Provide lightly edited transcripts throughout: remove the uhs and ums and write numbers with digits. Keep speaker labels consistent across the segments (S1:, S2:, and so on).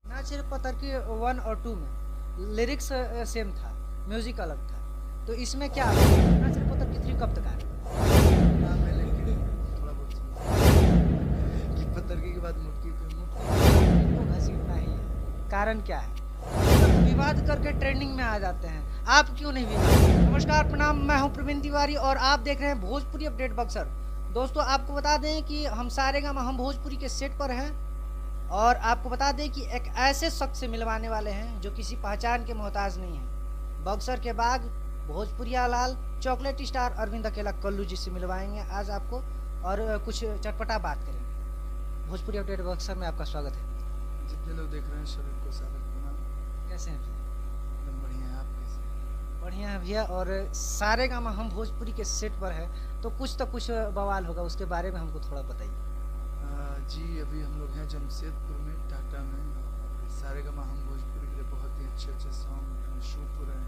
S1: नाच रे पत्थर की 1 और 2 में लिरिक्स सेम था, म्यूजिक अलग था, तो इसमें क्या नाच रे पत्थर की 3 कब तक आएगा?
S2: नाम है लेकिन थोड़ा बहुत सुन कि पत्थरकी के बाद मुटकी पे मुटकी
S1: इनको घसीटना ही है, कारण क्या है? विवाद करके ट्रेंडिंग में आ जाते हैं, आप क्यों नहीं विवाद? नमस्कार, प्रणाम, मैं हूं प्रवीण तिवारी और आप देख रहे हैं भोजपुरी अपडेट बक्सर। दोस्तों, आपको बता दें कि हम सारेगामा हम भोजपुरी के सेट पर हैं और आपको बता दें कि एक ऐसे शख्स से मिलवाने वाले हैं जो किसी पहचान के मोहताज नहीं है। बक्सर के बाग भोजपुरिया लाल चॉकलेट स्टार अरविंद अकेला कल्लू जी से मिलवाएंगे आज आपको और कुछ चटपटा बात करेंगे। भोजपुरी अपडेट बक्सर में आपका स्वागत है।
S2: जितने लोग देख रहे हैं सभी को सादर प्रणाम।
S1: कैसे हैं?
S2: एकदम बढ़िया है, आप कैसे?
S1: बढ़िया है भैया। और सारेगामा हम भोजपुरी के सेट पर है तो कुछ बवाल होगा, उसके बारे में हमको थोड़ा बताइए।
S2: जी अभी हम लोग हैं जमशेदपुर में, टाटा में, और सारेगामा हम भोजपुरी के लिए बहुत ही अच्छे अच्छे सॉन्ग शूट हो रहे हैं।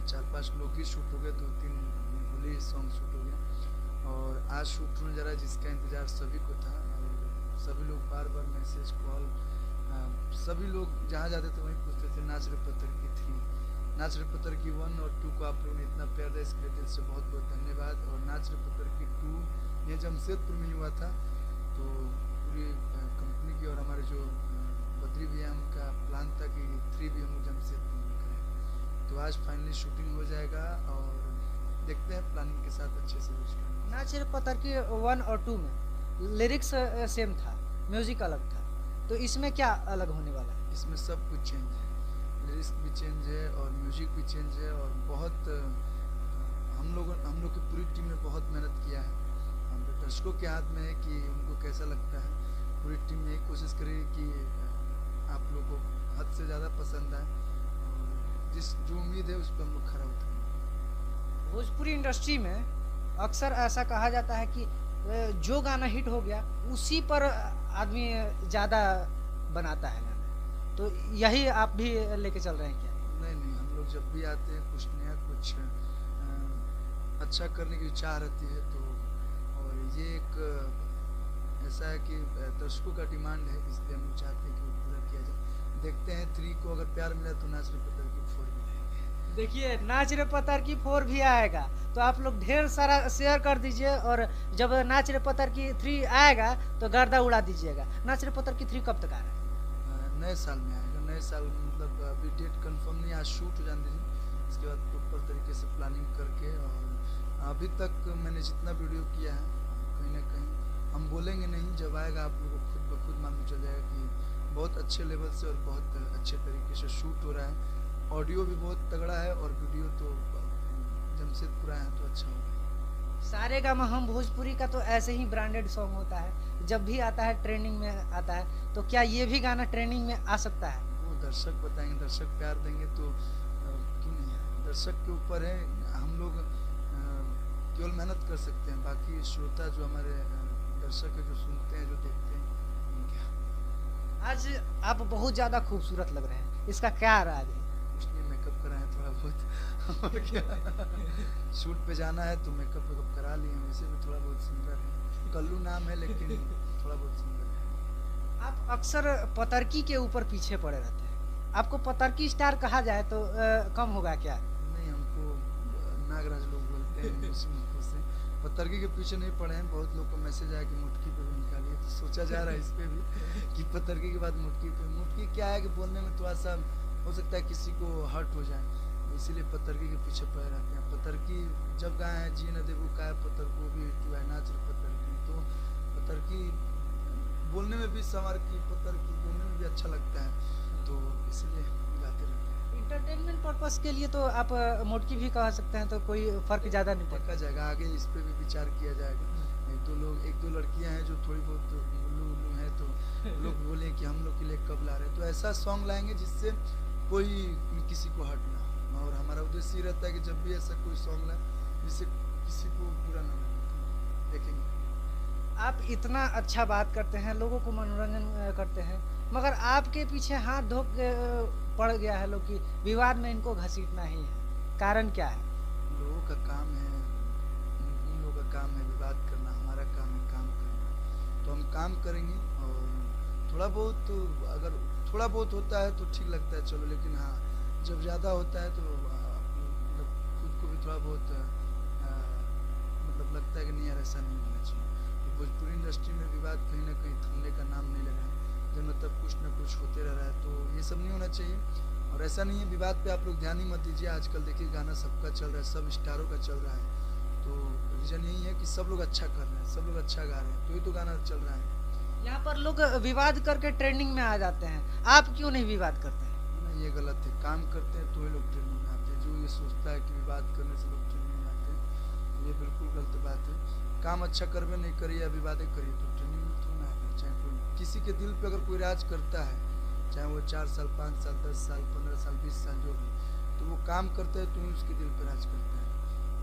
S2: 4-5 लोग ही शूट हो गए, 2-3 बोली सॉन्ग शूट हो गया और आज शूट होने जा रहा है जिसका इंतज़ार सभी को था। और सभी लोग बार बार मैसेज कॉल, सभी लोग जहाँ जाते थे वहीं पूछते थे नाच रे पत्थर की 3, नाच रे पत्थर की 1 और 2 को आप लोगों ने इतना प्यार दिया, इसके लिए दिल से बहुत बहुत धन्यवाद। और नाच रे पत्थर की 2 ये जमशेदपुर में हुआ था, तो पूरी कंपनी की और हमारे जो बद्री भैया उनका प्लान था कि 3 भी हम लोग जमशेदपुर में करें। तो आज फाइनली शूटिंग हो जाएगा और देखते हैं प्लानिंग के साथ अच्छे से यूज करेंगे।
S1: नाच रे पत्थर की 1 और 2 में लिरिक्स सेम था, म्यूजिक अलग था, तो इसमें क्या अलग होने वाला है?
S2: इसमें सब कुछ चेंज है, लिरिक्स भी चेंज है और म्यूजिक भी चेंज है और बहुत हम लोग की पूरी टीम ने बहुत मेहनत किया है। दर्शकों के हाथ में है कि उनको कैसा लगता है। पूरी टीम यही कोशिश करेगी कि आप लोग को हद से ज़्यादा पसंद आए और जिस जो उम्मीद है उस पर हम लोग खरा उतरेंगे।
S1: भोजपुरी इंडस्ट्री में अक्सर ऐसा कहा जाता है कि जो गाना हिट हो गया उसी पर आदमी ज़्यादा बनाता है गाना, तो यही आप भी लेके चल रहे हैं क्या?
S2: नहीं, हम लोग जब भी आते हैं कुछ नया, कुछ अच्छा करने की चाह रहती है, तो और ये एक ऐसा है कि दर्शकों का डिमांड है, इसलिए हम लोग चाहते हैं कि वो पूरा किया जाए। देखते हैं 3 को अगर प्यार मिला तो नाच रे पत्थर की 4 भी आएंगे।
S1: देखिए, नाच रे पत्थर की 4 भी आएगा, तो आप लोग ढेर सारा शेयर कर दीजिए और जब नाच रे पत्थर की 3 आएगा तो गर्दा उड़ा दीजिएगा। नाच रे पत्थर की 3 कब तक आ रहा है?
S2: नए साल में आएगा, नए साल मतलब अभी डेट कंफर्म नहीं, आज शूट हो जाने दीजिए, इसके बाद प्रॉपर तरीके से प्लानिंग करके। और अभी तक मैंने जितना वीडियो किया है कहीं ना कहीं हम बोलेंगे नहीं, जब आएगा आप लोगों को खुद ब खुद मालूम चल जाएगा कि बहुत अच्छे लेवल से और बहुत अच्छे तरीके से शूट हो रहा है। ऑडियो भी बहुत तगड़ा है और वीडियो तो जमशेदपुर आए हैं तो अच्छा होगा।
S1: सारेगामा हम भोजपुरी का तो ऐसे ही ब्रांडेड सॉन्ग होता है, जब भी आता है ट्रेंडिंग में आता है, तो क्या ये भी गाना ट्रेंडिंग में आ सकता है?
S2: वो दर्शक बताएंगे, दर्शक प्यार देंगे तो क्यों नहीं है। दर्शक के ऊपर है, हम लोग केवल मेहनत कर सकते हैं, बाकी श्रोता जो हमारे दर्शक है, जो सुनते हैं, जो देखते हैं, क्या।
S1: आज आप बहुत ज़्यादा खूबसूरत लग रहे हैं, इसका क्या राज है?
S2: कुछ नहीं, मेकअप कराए हैं थोड़ा बहुत और क्या। शूट पे जाना है तो मेकअप वेकअप करा लिए हैं, वैसे भी थोड़ा बहुत सुंदर है। कल्लू नाम है लेकिन थोड़ा बहुत सुंदर है।
S1: आप अक्सर पतरकी के ऊपर पीछे पड़े रहते हैं, आपको पतरकी स्टार कहा जाए तो कम होगा क्या?
S2: नहीं, हमको नागराज लोग बोलते हैं उसी मुझको से। पतरकी के पीछे नहीं पड़े हैं, बहुत लोग को मैसेज आया कि मुटकी पे भी निकालिए, तो सोचा जा रहा है इस पे भी कि पतरकी के बाद मुटकी पे। मुटकी क्या है कि बोलने में थोड़ा सा हो सकता है किसी को हर्ट हो जाए, तो इसीलिए पतरकी के पीछे पड़े रहते हैं। पतरकी जब गाए हैं जी न देबू का पत्थर को भी हिट हुआ है, नाच रे पतरकी, तो पतरकी बोलने में भी संवार की, पतरकी बोलने में भी अच्छा लगता है, तो इसलिए गाते रहते हैं।
S1: इंटरटेनमेंट पर्पस के लिए तो आप मोटकी भी कह सकते हैं, तो कोई फर्क ज़्यादा नहीं पड़ता।
S2: देखा जाएगा आगे, इस पे भी विचार किया जाएगा। एक दो लड़कियां हैं जो थोड़ी बहुत उल्लू उल्लू हैं, तो वो लोग बोले कि हम लोग के लिए कब ला रहे हैं, तो ऐसा सॉन्ग लाएंगे जिससे कोई किसी को हर्ट ना हो। और हमारा उद्देश्य ये रहता है कि जब भी ऐसा कोई सॉन्ग लाए जिससे किसी को बुरा ना लगे, देखेंगे।
S1: आप इतना अच्छा बात करते हैं, लोगों को मनोरंजन करते हैं, मगर आपके पीछे हाथ धो के पड़ गया है लोग कि विवाद में इनको घसीटना ही है, कारण क्या है?
S2: लोगों का काम है, उन लोगों का काम है विवाद करना, हमारा काम है काम करना। तो हम काम करेंगे और थोड़ा बहुत अगर थोड़ा बहुत होता है तो ठीक लगता है चलो, लेकिन हाँ जब ज़्यादा होता है तो मतलब खुद को भी थोड़ा बहुत मतलब लगता है कि नहीं यार ऐसा नहीं होना चाहिए। तो भोजपुरी इंडस्ट्री में विवाद कहीं ना कहीं थमने का नाम नहीं ले रहा है, जब मतलब कुछ ना कुछ होते रह रहा है, तो ये सब नहीं होना चाहिए। और ऐसा नहीं है विवाद पे आप लोग ध्यान ही मत दीजिए, आजकल देखिए गाना सबका चल रहा है, सब स्टारों का चल रहा है, तो रीज़न यही है कि सब लोग अच्छा कर रहे हैं, सब लोग अच्छा गा रहे हैं, तो ही तो गाना चल रहा है।
S1: यहाँ पर लोग विवाद करके ट्रेंडिंग में आ जाते हैं, आप क्यों नहीं विवाद करते हैं?
S2: नहीं, ये गलत है। काम करते हैं तो ही लोग ट्रेनिंग में आते हैं। जो ये सोचता है कि विवाद करने से लोग ट्रेनिंग में आते हैं, ये बिल्कुल गलत बात है। काम अच्छा करवे नहीं करिए या विवादे करिए तो ट्रेनिंग में क्यों ना आएगा। चाहे कोई किसी के दिल पे अगर कोई राज करता है, चाहे वो 4 साल 5 साल 10 साल 15 साल 20 साल जो भी, तो वो काम करता है तो ही उसके दिल पर राज करता है।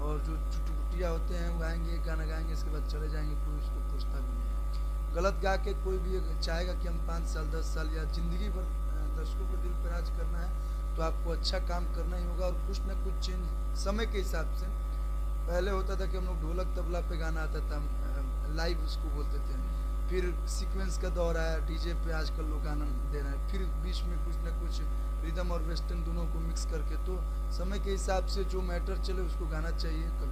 S2: और जो चुटपुटिया होते हैं वो आएंगे, गाना गाएंगे, इसके बाद चले जाएंगे, कोई उसको पूछता भी नहीं है। गलत गा के कोई भी चाहेगा कि हम 5 साल 10 साल या ज़िंदगी भर दर्शकों के दिल पर राज करना है, तो आपको अच्छा काम करना ही होगा। और कुछ ना कुछ चेंज समय के हिसाब से, पहले होता था कि हम लोग ढोलक तबला पे गाना आता था, लाइव उसको बोलते थे, फिर सीक्वेंस का दौर आया, डीजे पे आजकल लोग गाना दे रहे हैं, फिर बीच में कुछ ना कुछ रिदम और वेस्टर्न दोनों को मिक्स करके, तो समय के हिसाब से जो मैटर चले उसको गाना चाहिए। कभी